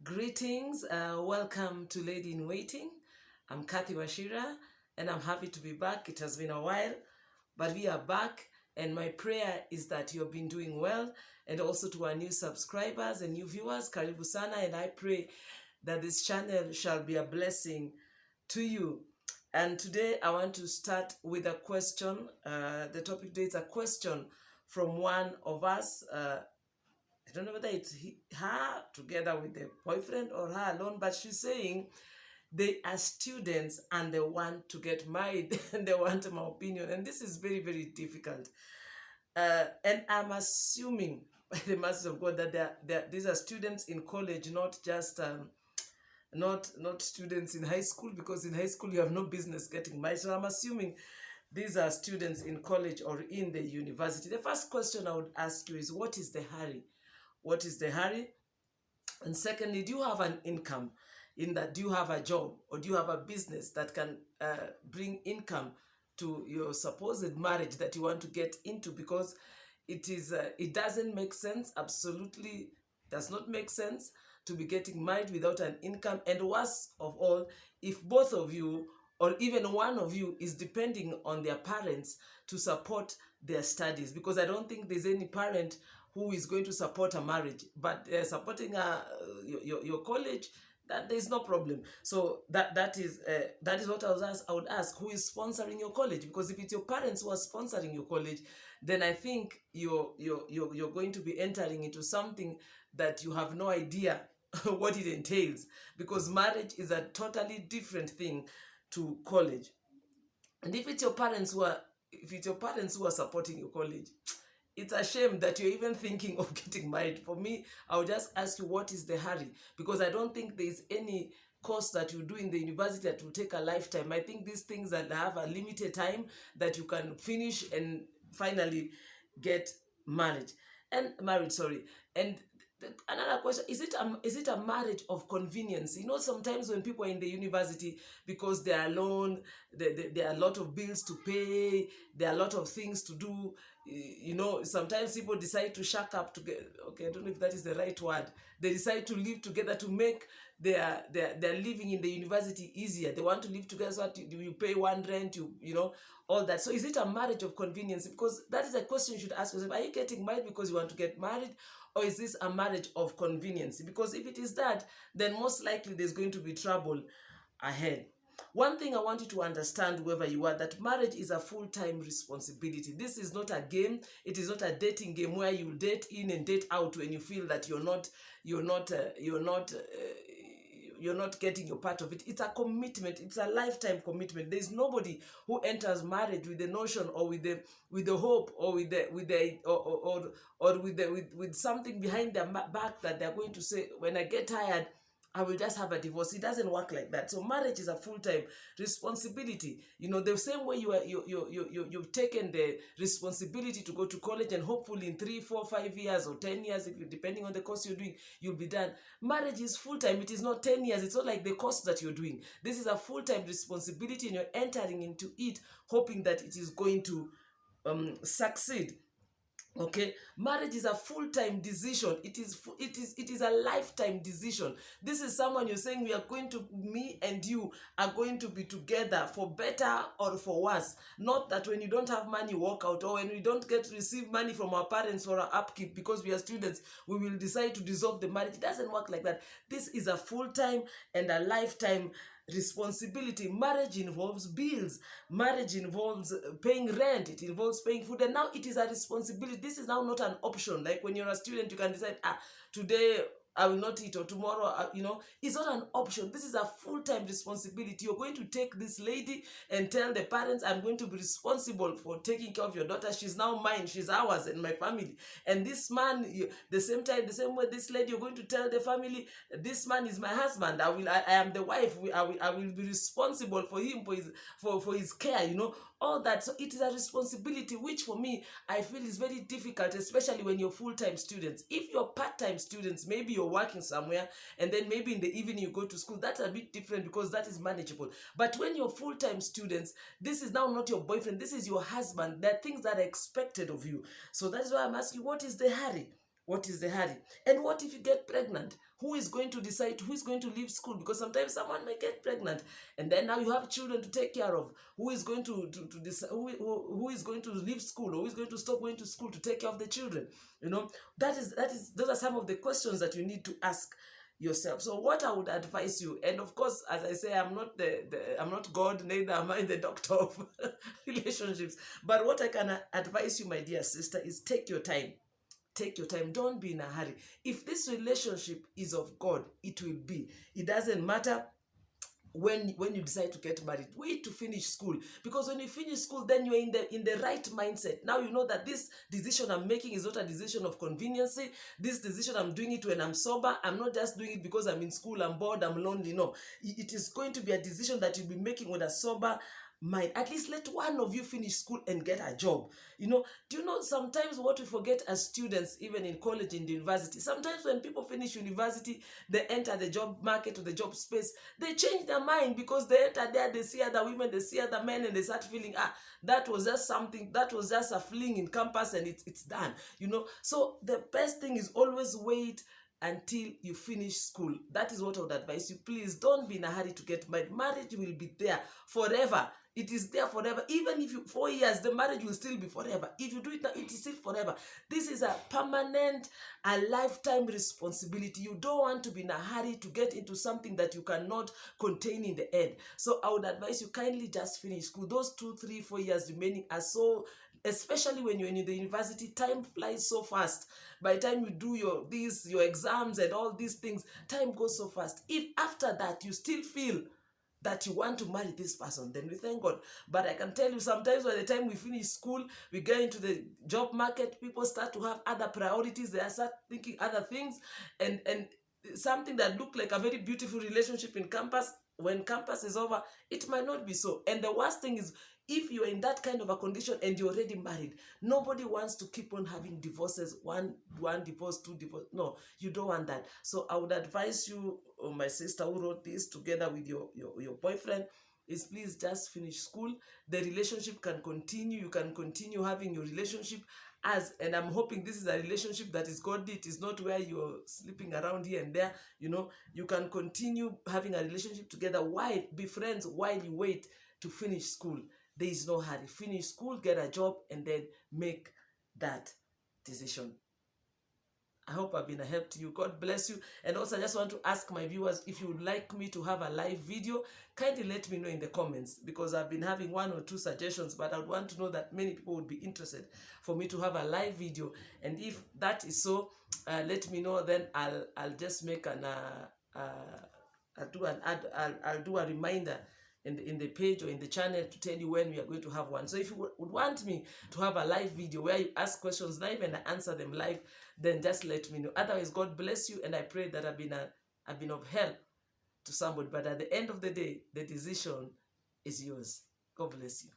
Greetings, welcome to Lady in Waiting. I'm Kathy Washira and I'm happy to be back. It has been a while, but we are back. And my prayer is that you've been doing well. And also to our new subscribers and new viewers, Karibu Sana. And I pray that this channel shall be a blessing to you. And today I want to start with a question. The topic today is a question from one of us. I don't know whether it's her together with the boyfriend or her alone, but she's saying they are students and they want to get married and they want my opinion. And this is very, very difficult. And I'm assuming by the mercy of God that these are students in college, not just not students in high school, because in high school you have no business getting married. So I'm assuming these are students in college or in the university. The first question I would ask you is, what is the hurry? What is the hurry? And secondly, do you have an income? In that, do you have a job or do you have a business that can bring income to your supposed marriage that you want to get into? Because it doesn't make sense, absolutely does not make sense to be getting married without an income. And worst of all, if both of you or even one of you is depending on their parents to support their studies, because I don't think there's any parent who is going to support a marriage, but supporting your college, that there's no problem. So that is what I would ask, who is sponsoring your college? Because if it's your parents who are sponsoring your college, then I think you're going to be entering into something that you have no idea what it entails, because marriage is a totally different thing to college. And if it's your parents who are supporting your college, it's a shame that you're even thinking of getting married. For me, I would just ask you, what is the hurry? Because I don't think there's any course that you do in the university that will take a lifetime. I think these things that have a limited time that you can finish and finally get married. And married, sorry. And another question, is it a marriage of convenience? You know, sometimes when people are in the university, because they are alone, there are a lot of bills to pay, there are a lot of things to do. You know, sometimes people decide to shack up together. Okay, I don't know if that is the right word. They decide to live together to make their living in the university easier. They want to live together so that you pay one rent, you know, all that. So is it a marriage of convenience? Because that is a question you should ask yourself. Are you getting married because you want to get married, or is this a marriage of convenience? Because if it is that, then most likely there's going to be trouble ahead. One thing I want you to understand, whoever you are, that marriage is a full-time responsibility. This is not a game. It is not a dating game where you date in and date out when you feel that you're not getting your part of it. It's a commitment. It's a lifetime commitment. There's nobody who enters marriage with the notion or with the hope or with something behind their back that they're going to say, when I get tired, I will just have a divorce. It doesn't work like that. So marriage is a full-time responsibility. You know, the same way you've taken the responsibility to go to college, and hopefully in 3, 4, 5 years or 10 years, if you depending on the course you're doing, you'll be done. Marriage is full-time. It is not 10 years. It's not like the course that you're doing. This is a full-time responsibility, and you're entering into it hoping that it is going to succeed. Okay, marriage is a full-time decision. It is a lifetime decision. This is someone you're saying, me and you are going to be together for better or for worse. Not that when you don't have money, walk out, or when we don't receive money from our parents for our upkeep because we are students, we will decide to dissolve the marriage. It doesn't work like that. This is a full-time and a lifetime responsibility. Marriage involves bills. Marriage involves paying rent. It involves paying food. And now it is a responsibility. This is now not an option. Like when you're a student, you can decide, today I will not eat, or tomorrow, it's not an option. This is a full-time responsibility. You're going to take this lady and tell the parents, I'm going to be responsible for taking care of your daughter. She's now mine. She's ours and my family. And this man, the same way this lady, you're going to tell the family, this man is my husband. I am the wife. I will be responsible for him, for his care, all that. So it is a responsibility, which for me, I feel is very difficult, especially when you're full-time students. If you're part-time students, maybe you're working somewhere and then maybe in the evening you go to school, that's a bit different because that is manageable. But when you're full-time students, this is now not your boyfriend, this is your husband. There are things that are expected of you. So that's why I'm asking, what is the hurry? What is the hurry? And what if you get pregnant? Who is going to decide who is going to leave school? Because sometimes someone may get pregnant, and then now you have children to take care of. Who is going to decide who is going to leave school, or who is going to stop going to school to take care of the children? You know, that is those are some of the questions that you need to ask yourself. So what I would advise you, and of course, as I say, I'm not I'm not God, neither am I the doctor of relationships. But what I can advise you, my dear sister, is take your time. Take your time. Don't be in a hurry. If this relationship is of God, it will be. It doesn't matter when you decide to get married. Wait to finish school, because when you finish school, then you're in the right mindset. Now you know that this decision I'm making is not a decision of conveniency. This decision, I'm doing it when I'm sober. I'm not just doing it because I'm in school, I'm bored, I'm lonely. No, it is going to be a decision that you'll be making with a sober mind. At least let one of you finish school and get a job. You know, do you know sometimes what we forget as students, even in college and university, sometimes when people finish university, they enter the job market or the job space, they change their mind, because they enter there, they see other women, they see other men, and they start feeling, that was just something, that was just a fling in campus, and it's done. You know, so the best thing is always wait until you finish school. That is what I would advise you. Please don't be in a hurry to get married. Marriage will be there forever. It is there forever. Even if you 4 years, the marriage will still be forever. If you do it now, it is still forever. This is a permanent, a lifetime responsibility. You don't want to be in a hurry to get into something that you cannot contain in the end. So I would advise you, kindly just finish school. Those 2, 3, 4 years remaining are so, especially when you're in the university, time flies so fast. By the time you do your exams and all these things, time goes so fast. If after that you still feel that you want to marry this person, then we thank God. But I can tell you, sometimes by the time we finish school, we get into the job market, people start to have other priorities. They start thinking other things, and something that looked like a very beautiful relationship in campus, when campus is over, it might not be so. And the worst thing is, if you're in that kind of a condition and you're already married, nobody wants to keep on having divorces, one divorce, 2 divorce. No, you don't want that. So I would advise you, my sister who wrote this together with your boyfriend, is please just finish school. The relationship can continue. You can continue having your relationship and I'm hoping this is a relationship that is godly. It is not where you're sleeping around here and there. You know, you can continue having a relationship together while be friends while you wait to finish school. There is no hurry. Finish school, get a job, and then make that decision. I hope I've been a help to you. God bless you. And also, I just want to ask my viewers, if you would like me to have a live video, kindly let me know in the comments, because I've been having 1 or 2 suggestions, but I would want to know that many people would be interested for me to have a live video. And if that is so, let me know. Then I'll just make I'll do a reminder in the page or in the channel to tell you when we are going to have one. So if you would want me to have a live video where you ask questions live and I answer them live, then just let me know. Otherwise, God bless you, and I pray that I've been of help to somebody. But at the end of the day, the decision is yours. God bless you.